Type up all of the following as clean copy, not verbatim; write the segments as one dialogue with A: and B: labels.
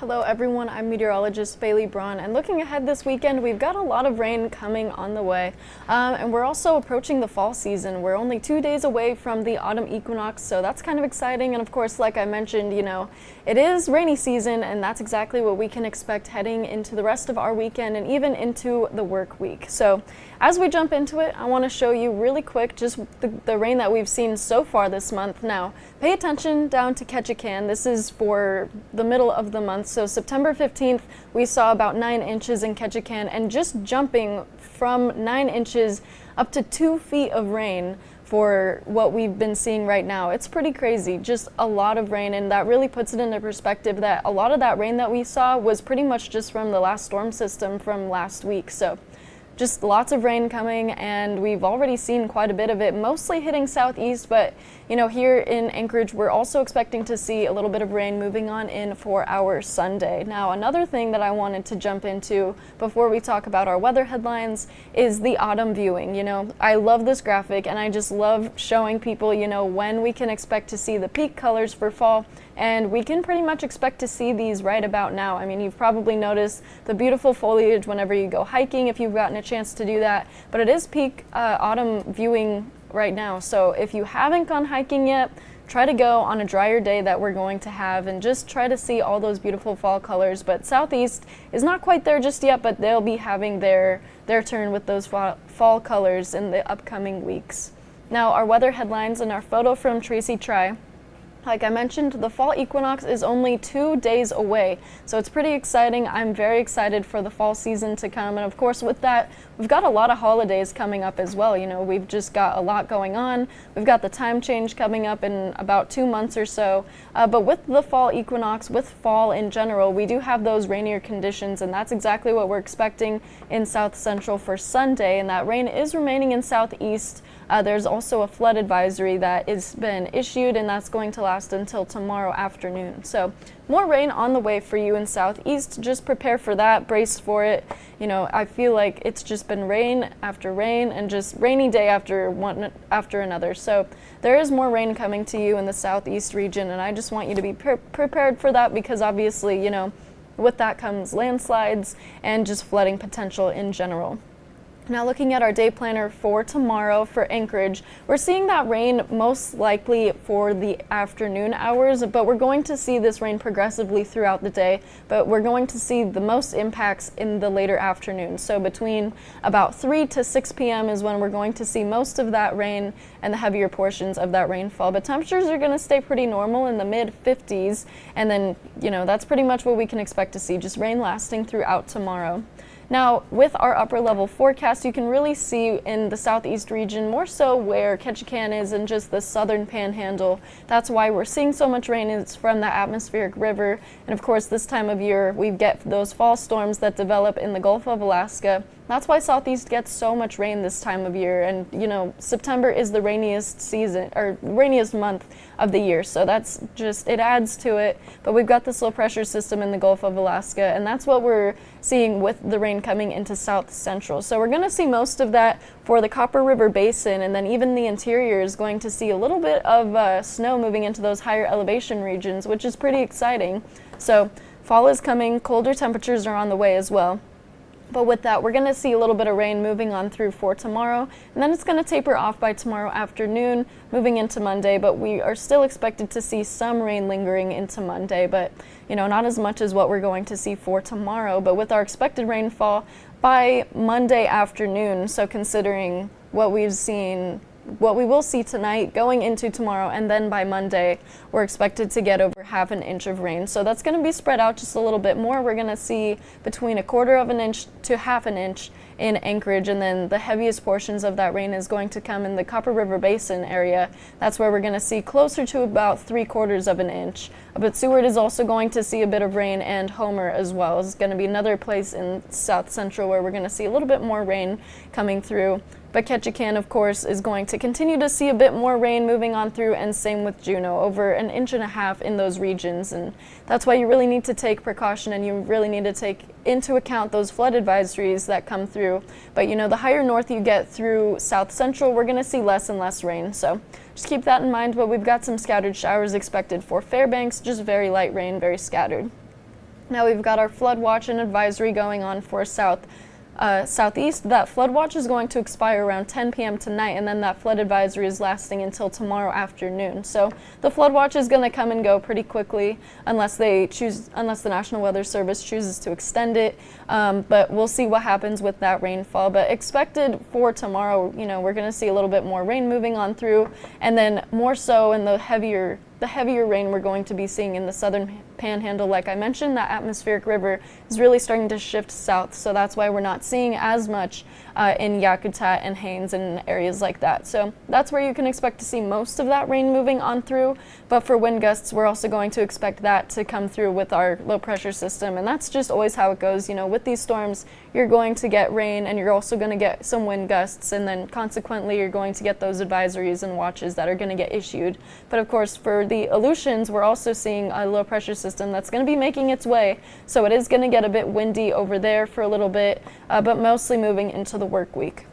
A: Hello everyone, I'm Meteorologist Bailey Braun, and looking ahead this weekend, we've got a lot of rain coming on the way. And we're also approaching the fall season. We're only 2 days away from the autumn equinox, so that's kind of exciting. And of course, like I mentioned, it is rainy season, and that's exactly what we can expect heading into the rest of our weekend and even into the work week. So as we jump into it, I want to show you really quick just the rain that we've seen so far this month. Now, pay attention down to Ketchikan. This is for the middle of the month. So September 15th, we saw about 9 inches in Ketchikan, and just jumping from 9 inches up to 2 feet of rain for what we've been seeing right now. It's pretty crazy, just a lot of rain, and that really puts it into perspective that a lot of that rain that we saw was pretty much just from the last storm system from last week. So just lots of rain coming, and we've already seen quite a bit of it, mostly hitting southeast, but here in Anchorage, we're also expecting to see a little bit of rain moving on in for our Sunday. Now, another thing that I wanted to jump into before we talk about our weather headlines is the autumn viewing. I love this graphic, and I just love showing people, when we can expect to see the peak colors for fall. And we can pretty much expect to see these right about now. I mean, you've probably noticed the beautiful foliage whenever you go hiking, if you've gotten a chance to do that. But it is peak autumn viewing right now. So if you haven't gone hiking yet, try to go on a drier day that we're going to have and just try to see all those beautiful fall colors. But southeast is not quite there just yet, but they'll be having their turn with those fall colors in the upcoming weeks. Now, our weather headlines and our photo from Tracy Try. Like I mentioned, the fall equinox is only 2 days away, so it's pretty exciting. I'm very excited for the fall season to come, and of course with that, we've got a lot of holidays coming up as well. We've just got a lot going on. We've got the time change coming up in about 2 months or so, but with the fall equinox, with fall in general, we do have those rainier conditions, and that's exactly what we're expecting in South Central for Sunday, and that rain is remaining in southeast. There's also a flood advisory that has been issued, and that's going to last until tomorrow afternoon. So more rain on the way for you in southeast. Just prepare for that, brace for it. I feel like it's just been rain after rain and just rainy day after one after another. So there is more rain coming to you in the southeast region, and I just want you to be prepared for that, because obviously, with that comes landslides and just flooding potential in general. Now, looking at our day planner for tomorrow for Anchorage, we're seeing that rain most likely for the afternoon hours, but we're going to see this rain progressively throughout the day, but we're going to see the most impacts in the later afternoon. So between about 3 to 6 p.m. is when we're going to see most of that rain and the heavier portions of that rainfall. But temperatures are going to stay pretty normal in the mid-50s, and then, that's pretty much what we can expect to see, just rain lasting throughout tomorrow. Now, with our upper level forecast, you can really see in the southeast region more so where Ketchikan is and just the southern panhandle. That's why we're seeing so much rain. It's from the atmospheric river. And of course, this time of year, we get those fall storms that develop in the Gulf of Alaska. That's why southeast gets so much rain this time of year. And, September is the rainiest season, or rainiest month of the year. So that's just, it adds to it. But we've got this low pressure system in the Gulf of Alaska, and that's what we're seeing with the rain coming into South Central. So we're going to see most of that for the Copper River Basin, and then even the interior is going to see a little bit of snow moving into those higher elevation regions, which is pretty exciting. So fall is coming, colder temperatures are on the way as well. But with that, we're going to see a little bit of rain moving on through for tomorrow, and then it's going to taper off by tomorrow afternoon, moving into Monday, but we are still expected to see some rain lingering into Monday, but not as much as what we're going to see for tomorrow. But with our expected rainfall by Monday afternoon, so considering what we will see tonight going into tomorrow, and then by Monday we're expected to get over 1/2 inch of rain. So that's going to be spread out just a little bit more. We're going to see between 1/4 inch to 1/2 inch in Anchorage, and then the heaviest portions of that rain is going to come in the Copper River Basin area. That's where we're going to see closer to about 3/4 inch. But Seward is also going to see a bit of rain, and Homer as well. It's going to be another place in South Central where we're going to see a little bit more rain coming through. But Ketchikan, of course, is going to continue to see a bit more rain moving on through, and same with Juneau, over 1.5 inches in those regions. And that's why you really need to take precaution, and you really need to take into account those flood advisories that come through. But the higher north you get through South Central, we're going to see less and less rain. So just keep that in mind. But we've got some scattered showers expected for Fairbanks, just very light rain, very scattered. Now we've got our flood watch and advisory going on for southeast. That flood watch is going to expire around 10 p.m. tonight, and then that flood advisory is lasting until tomorrow afternoon. So the flood watch is going to come and go pretty quickly unless the National Weather Service chooses to extend it. But we'll see what happens with that rainfall. But expected for tomorrow, we're going to see a little bit more rain moving on through, and then more so in the heavier rain we're going to be seeing in the southern panhandle. Like I mentioned, that atmospheric river is really starting to shift south, so that's why we're not seeing as much in Yakutat and Haines and areas like that. So that's where you can expect to see most of that rain moving on through. But for wind gusts, we're also going to expect that to come through with our low pressure system, and that's just always how it goes. With these storms, you're going to get rain and you're also going to get some wind gusts, and then consequently you're going to get those advisories and watches that are going to get issued. But of course, for the Aleutians, we're also seeing a low pressure system that's going to be making its way, so it is going to get a bit windy over there for a little bit, but mostly moving into the work week.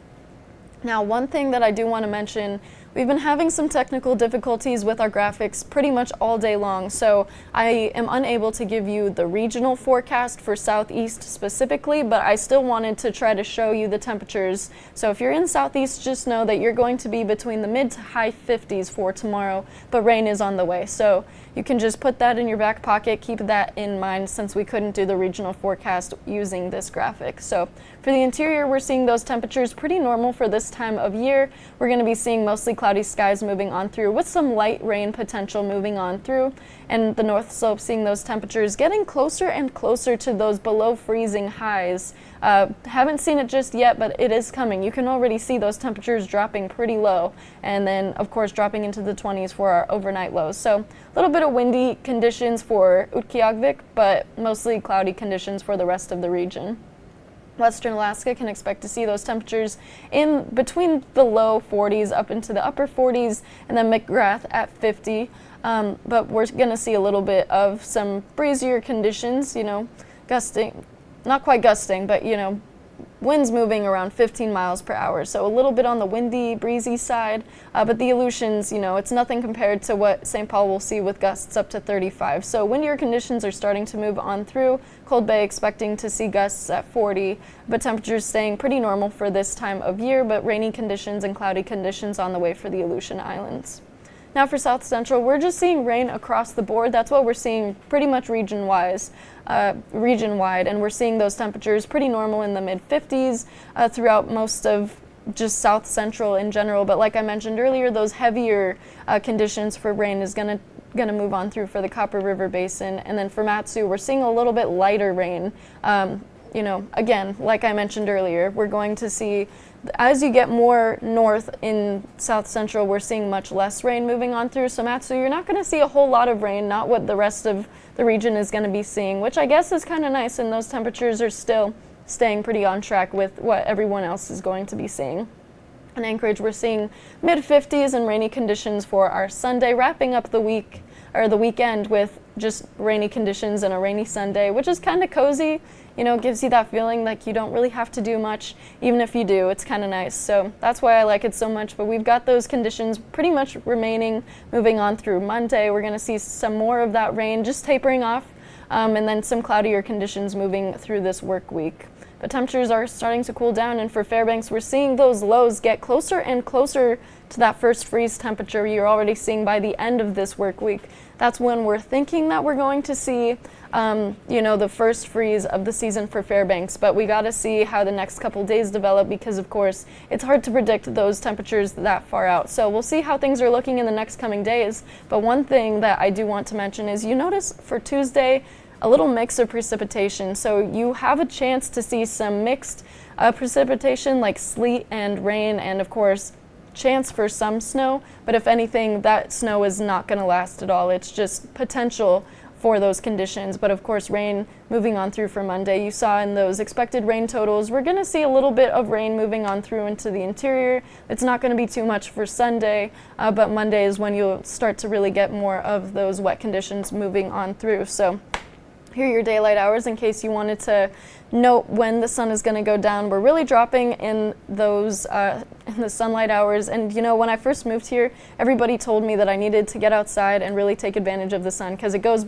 A: Now, one thing that I do want to mention, we've been having some technical difficulties with our graphics pretty much all day long, so I am unable to give you the regional forecast for southeast specifically, but I still wanted to try to show you the temperatures. So if you're in southeast, just know that you're going to be between the mid to high 50s for tomorrow, but rain is on the way. So you can just put that in your back pocket, keep that in mind since we couldn't do the regional forecast using this graphic. So for the interior, we're seeing those temperatures pretty normal for this time of year. We're going to be seeing mostly cloudy skies moving on through with some light rain potential moving on through, and the North Slope seeing those temperatures getting closer and closer to those below freezing highs. Haven't seen it just yet, but it is coming. You can already see those temperatures dropping pretty low, and then of course dropping into the 20s for our overnight lows. So a little bit of windy conditions for Utqiagvik, but mostly cloudy conditions for the rest of the region. Western Alaska can expect to see those temperatures in between the low 40s up into the upper 40s, and then McGrath at 50. But we're going to see a little bit of some breezier conditions, gusting, not quite gusting, but winds moving around 15 miles per hour. So a little bit on the windy, breezy side, but the Aleutians, it's nothing compared to what St. Paul will see with gusts up to 35. So windier conditions are starting to move on through. Cold Bay expecting to see gusts at 40, but temperatures staying pretty normal for this time of year, but rainy conditions and cloudy conditions on the way for the Aleutian Islands. Now for South Central, we're just seeing rain across the board. That's what we're seeing pretty much region-wide, and we're seeing those temperatures pretty normal in the mid-50s throughout most of just South Central in general. But like I mentioned earlier, those heavier conditions for rain is going to move on through for the Copper River Basin. And then for Matsu, we're seeing a little bit lighter rain. Again, like I mentioned earlier, we're going to see, as you get more north in South Central, we're seeing much less rain moving on through. So Matsu, you're not going to see a whole lot of rain, not what the rest of the region is going to be seeing, which I guess is kind of nice, and those temperatures are still staying pretty on track with what everyone else is going to be seeing. In Anchorage, we're seeing mid-50s and rainy conditions for our Sunday, wrapping up the week or the weekend with just rainy conditions and a rainy Sunday, which is kind of cozy. Gives you that feeling like you don't really have to do much. Even if you do, it's kind of nice. So that's why I like it so much. But we've got those conditions pretty much remaining, moving on through Monday. We're going to see some more of that rain just tapering off, and then some cloudier conditions moving through this work week. But temperatures are starting to cool down, and for Fairbanks, we're seeing those lows get closer and closer to that first freeze temperature you're already seeing by the end of this work week. That's when we're thinking that we're going to see the first freeze of the season for Fairbanks, but we got to see how the next couple days develop, because of course it's hard to predict those temperatures that far out. So we'll see how things are looking in the next coming days. But one thing that I do want to mention is you notice for Tuesday a little mix of precipitation. So you have a chance to see some mixed precipitation like sleet and rain, and of course chance for some snow, but if anything, that snow is not going to last at all. It's just potential for those conditions. But of course, rain moving on through for Monday. You saw in those expected rain totals, we're going to see a little bit of rain moving on through into the interior. It's not going to be too much for Sunday, but Monday is when you'll start to really get more of those wet conditions moving on through. So here are your daylight hours in case you wanted to note when the sun is going to go down. We're really dropping in those in the sunlight hours. And when I first moved here, everybody told me that I needed to get outside and really take advantage of the sun, because it goes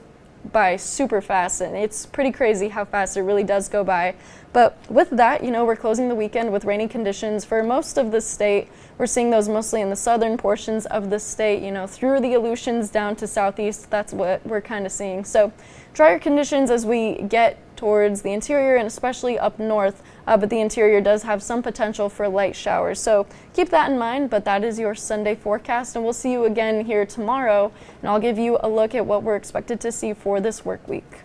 A: by super fast, and it's pretty crazy how fast it really does go by. But with that, we're closing the weekend with rainy conditions for most of the state. We're seeing those mostly in the southern portions of the state, through the Aleutians down to southeast. That's what we're kind of seeing. So drier conditions as we get towards the interior and especially up north, but the interior does have some potential for light showers. So keep that in mind, but that is your Sunday forecast, and we'll see you again here tomorrow, and I'll give you a look at what we're expected to see for this work week.